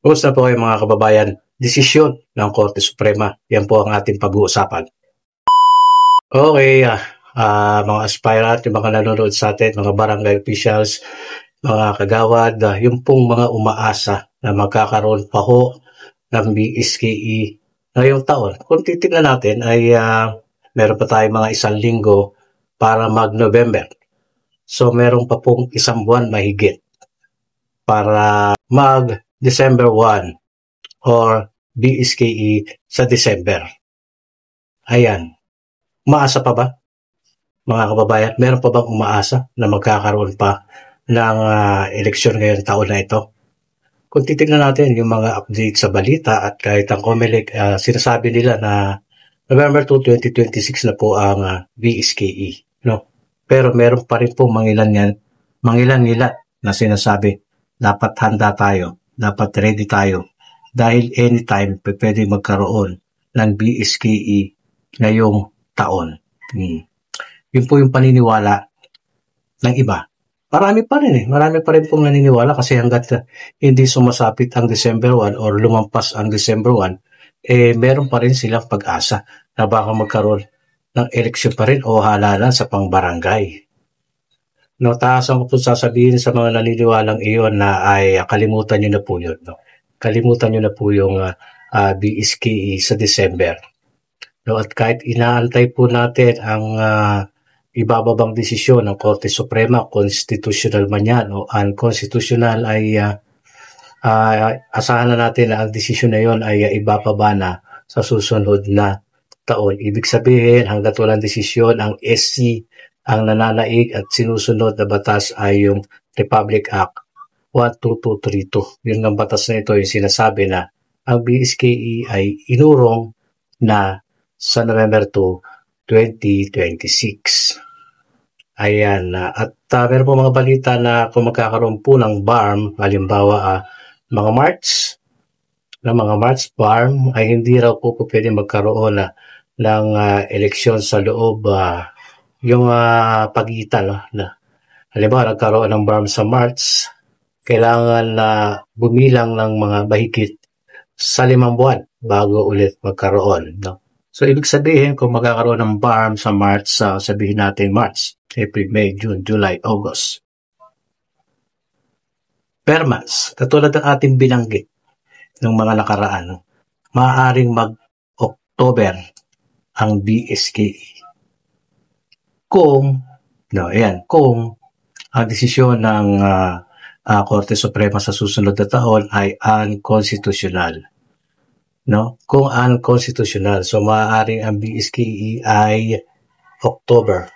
Kumusta po kayo mga kababayan? Desisyon ng Korte Suprema. Yan po ang ating pag-uusapan. Okay, mga aspirant, yung mga nanonood sa atin, mga barangay officials, mga kagawad, yung pong mga umaasa na magkakaroon pa ho ng BSKE ngayong taon. Kung titignan natin ay meron pa tayong mga 1 linggo para mag-November. So meron pa pong 1 buwan mahigit para mag-December 1 or BSKE sa December. Ayan. Umaasa pa ba, mga kababayan? Meron pa bang umaasa na magkakaroon pa ng eleksyon ngayong taon na ito? Kung titignan natin yung mga update sa balita at kahit ang COMELEC, sinasabi nila na November 2, 2026 na po ang BSKE. No? Pero meron pa rin po mangilan na sinasabi dapat handa tayo, dapat ready tayo. Dahil anytime pwede magkaroon ng BSKE ngayong taon. Yun po yung paniniwala ng iba. Marami pa rin pong naniniwala kasi hanggat hindi sumasapit ang December 1 or lumampas ang December 1, meron pa rin silang pag-asa na baka magkaroon ng eleksyon pa rin o halalan sa pangbarangay. No, taasan ko po sasabihin sa mga naniniwalang iyon na ay kalimutan nyo na po yun. No? Kalimutan nyo na po yung BSKE sa December. No, at kahit inaantay po natin ang ibababang desisyon ng Korte Suprema, constitutional man yan o unconstitutional, ay asahan na natin na ang desisyon na yon ay ibababa na sa susunod na taon. Ibig sabihin, hanggat walang desisyon, ang SC ang nananaig at sinusunod na batas ay yung Republic Act 12232. Yun ang batas na ito yung sinasabi na ang BSKE ay inurong na sa November 2, 2026. Ayan. At meron po mga balita na kung magkakaroon po ng BARM, halimbawa mga March BARM, ay hindi raw po pwede magkaroon ng eleksyon sa loob yung pagitan. Na halimbawa nagkaroon ng BARM sa March, kailangan bumilang ng mga mahigit sa 5 buwan bago ulit magkaroon. No? So, ibig sabihin, kung magkakaroon ng BARM sa March, sabihin natin March, April, May, June, July, August. Per months, katulad ng ating binanggit ng mga nakaraan, maaaring mag-October ang BSKE. Kung ang desisyon ng Korte Suprema sa susunod na taon ay unconstitutional. No? Kung unconstitutional, so maaaring ang BSKE ay October.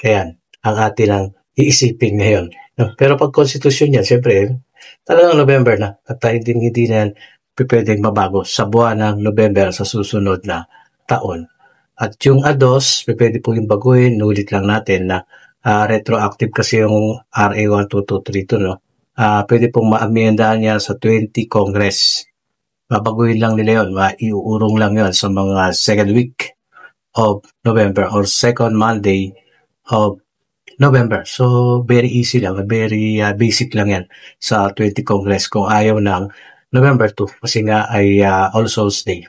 Kaya ang atin ang iisipin ngayon. No? Pero pag konstitusyon yan, siyempre, talagang November na. At hindi na yan pwedeng mabago sa buwan ng November sa susunod na taon. At yung ADOS, pwede po yung baguhin. Nulit lang natin na retroactive kasi yung RA 12232, no? Pwede pong maamyendahan niya sa 20 Congress. Babaguhin lang nila yun. Iuurong lang yun sa mga second week of November or second Monday of November. So, very easy lang. Very basic lang yan sa 20 Congress kung ayaw ng November 2 kasi nga ay All Souls Day.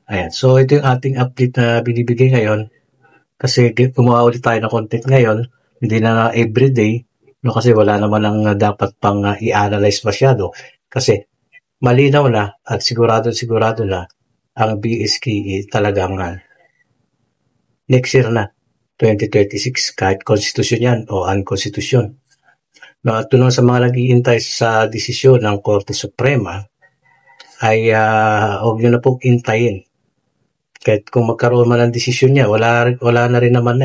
Ayan. So, ito yung ating update na binibigay ngayon. Kasi gumawa ulit tayo ng content ngayon. Hindi na everyday. No, kasi wala naman ang dapat pang i-analyze masyado. Kasi malinaw na at sigurado na ang BSKE talagang next year na, 2026, kahit konstitusyon yan o unconstitution. No, at tulong sa mga nag-iintay sa desisyon ng Korte Suprema ay huwag nyo na pong intayin. Kahit kung magkaroon man ng desisyon niya, wala na rin naman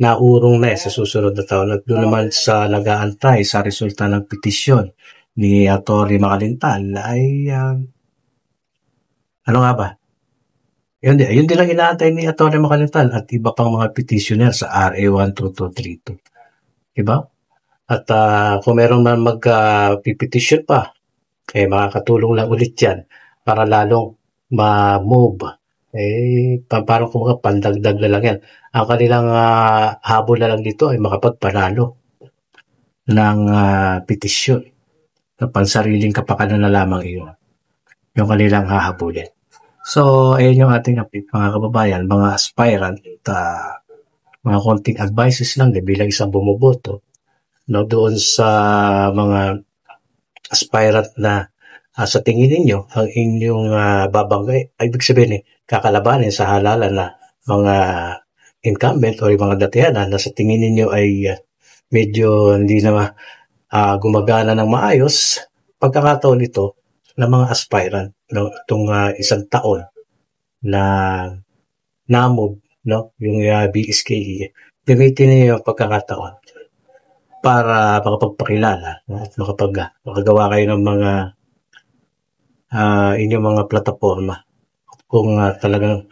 naurong na sa susunod na taon. At doon naman sa nag-aantay sa resulta ng petisyon ni Atty. Makalintal ay ano nga ba? Yun din lang inaantay ni Atty. Makalintal at iba pang mga petitioner sa RA 12232. Diba? At kung meron man mag-petition pa, makakatulong lang ulit yan para lalong ma-move. Parang kung pandagdag na lang yan. Ang kanilang habol na lang dito ay makapagpanalo ng petisyon. na pansariling kapakanan na lamang iyon yung kanilang hahabulin. So, ayun yung ating update mga kababayan, mga aspirant, mga konting advices lang bilang isang bumuboto doon sa mga aspirant na sa tingin ninyo ang inyong babanggay, ibig sabihin kakalabanin sa halalan na mga incumbent o yung mga datihanan na sa tingin ninyo ay medyo hindi na gumagana ng maayos. Pagkakataon ito ng mga aspirant itong isang taon na namove yung BSKE, gamitin niyo yung pagkakataon para makapagpakilala at makagawa kayo ng mga inyong mga plataforma kung talagang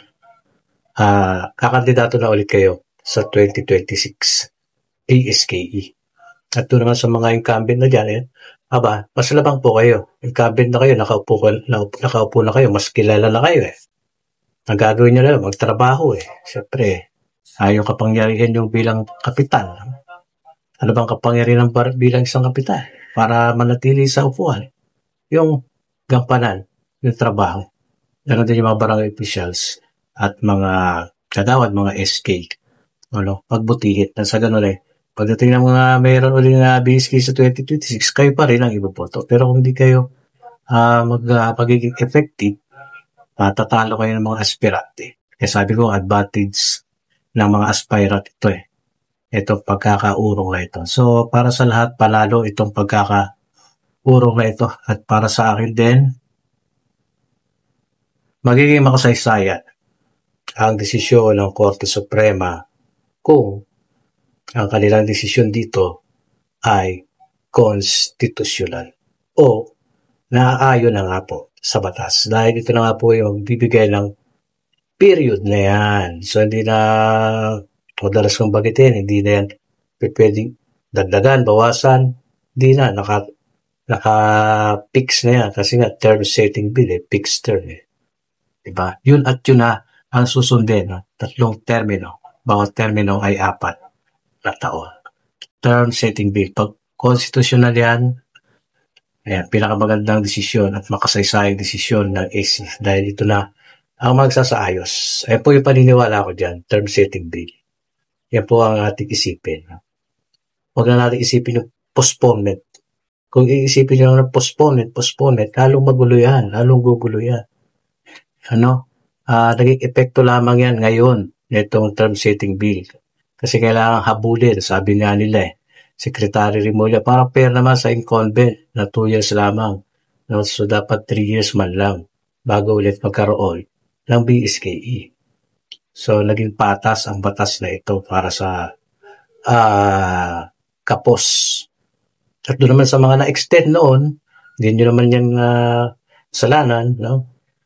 kakandidato na ulit kayo sa 2026 BSKE. At doon naman sa mga incumbent na dyan, mas labang po kayo. Incumbent na kayo, nakaupo na kayo, mas kilala na kayo Ang gagawin nyo na magtrabaho Siyempre, yung kapangyarihan yung bilang kapitan. Ano bang kapangyarihan bilang isang kapitan? Para manatili sa upuan. Yung gampanan, yung trabaho. Ganon din yung mga barangay officials at mga kagawad, mga SK. Pagbutihin. Sa ganun pagdating ng mga mayroon ulit na BSK sa 2026, kayo pa rin ang iboboto. Pero kung hindi kayo magiging effective, tatalo kayo ng mga aspirante. Kaya sabi ko, advantage ng mga aspirant ito Itong pagkakaurong na ito. So, para sa lahat, panalo itong pagkakaurong na ito. At para sa akin din, magiging makasaysayan ang desisyon ng Korte Suprema kung ang kanilang desisyon dito ay constitutional o naaayon na nga po sa batas. Dahil ito na nga po yung bibigay ng period na yan. So, hindi na madalas kong bagitin, hindi na yan pwedeng dagdagan, bawasan, hindi na, naka-fix na yan. Kasi nga, term setting bill, fixed term Diba? Yun at yun na ang susundin, 3 termino. Bawat termino ay 4 na taon. Term setting bill. Pag constitutional yan, pinakamagandang desisyon at makasaysayang desisyon ng AC dahil ito na ang magsasaayos. Ayan po yung paniniwala ko dyan, term setting bill. Yan po ang ating isipin. Huwag na natin isipin yung postponement. Kung iisipin nyo ng postponement, lalong magulo yan, lalong gugulo yan. Naging epekto lamang yan ngayon, itong term setting bill. Kasi kailangan habulin, sabi nga nila Secretary Remulla, parang fair naman sa incumbent na 2 years lamang. So, dapat 3 years man lang bago ulit magkaroon ng BSKE. So, naging patas ang batas na ito para sa kapos. At doon naman sa mga na-extend noon, hindi nyo naman yung salanan,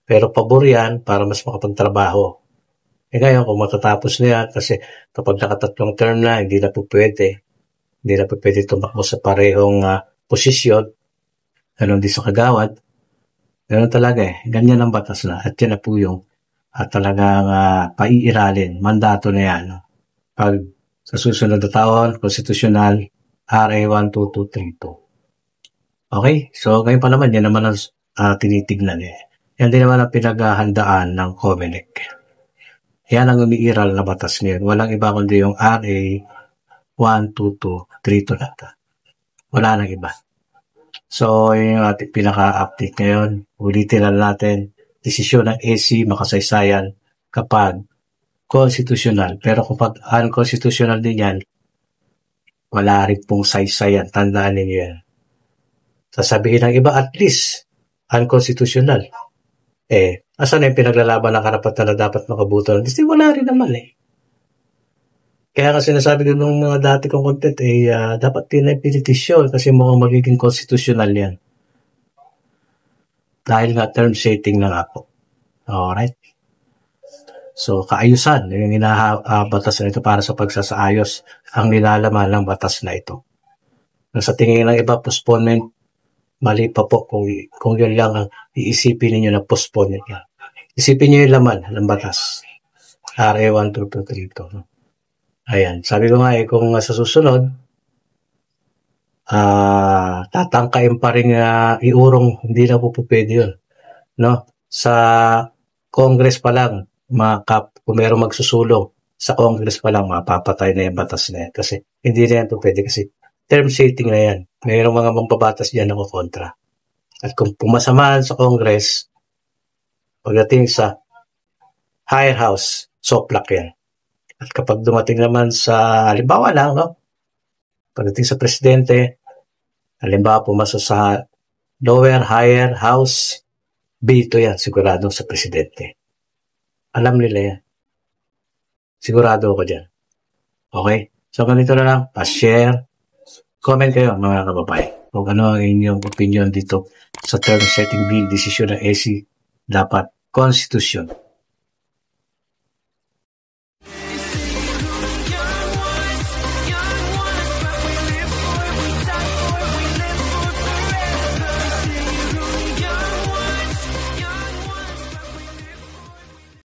pero pabor yan para mas makapagtrabaho. Ngayon, kung matatapos na yan, kasi kapag nakatatlong term na, hindi na po pwede. Hindi na po pwede tumakbo sa parehong posisyon. Ganon din sa kagawad. Ganon talaga Ganyan ang batas na. At yan na po yung talagang paiiralin. Mandato na yan. Pag sa susunod na taon, konstitusyonal, RA 12232. Okay? So, ngayon pa naman, yan naman ang tinitignan Yan din naman ang pinaghahandaan ng COMELEC. Yan ang umiiral na batas ngayon. Walang iba kundi yung RA 12232 lang. Wala nang iba. So, yun yung ating pinaka-update ngayon. Ulitin lang natin, desisyon ng AC makasaysayan kapag constitutional. Pero kapag unconstitutional din yan, wala rin pong saysayan. Tandaan ninyo yan. Sasabihin ng iba, at least, unconstitutional. Asan yung pinaglalaban ng karapatan na dapat makabuto? Kasi wala rin naman Kaya nga sinasabi din ng mga dati kong content, dapat din ay pinitisyon kasi mukhang magiging constitutional yan. Dahil nga term setting na nga po. Alright? So, kaayusan, yung batas na ito para sa pagsasaayos ang nilalaman ng batas na ito. Sa tingin ng iba, postponement, mali pa po kung yun lang ang iisipin ninyo na postponement yan. Isipin nyo yung laman ng batas. RA 12232. Ayan. Sabi ko nga kung sa susunod, tatangkain pa rin iurong, hindi na po pwede yun. No? Sa Congress pa lang, kung mayroong magsusulong, sa Congress pa lang, mapapatay na yung batas na yan. Kasi hindi na yan po pwede kasi term setting na yan. Mayroong mga mambabatas dyan na kontra. At kung pumasamaan sa Congress, pagdating sa higher house, soplak yan. At kapag dumating naman sa, halimbawa lang, no? Pagdating sa presidente, halimbawa pumasok sa lower, higher house, veto yan, sigurado sa presidente. Alam nila yan. Sigurado ako dyan. Okay? So, ganito na lang. Pa-share. Comment kayo, mga kababayan. Kung ano ang inyong opinion dito sa term setting bill, desisyon ng AC, dapat konstitusyon.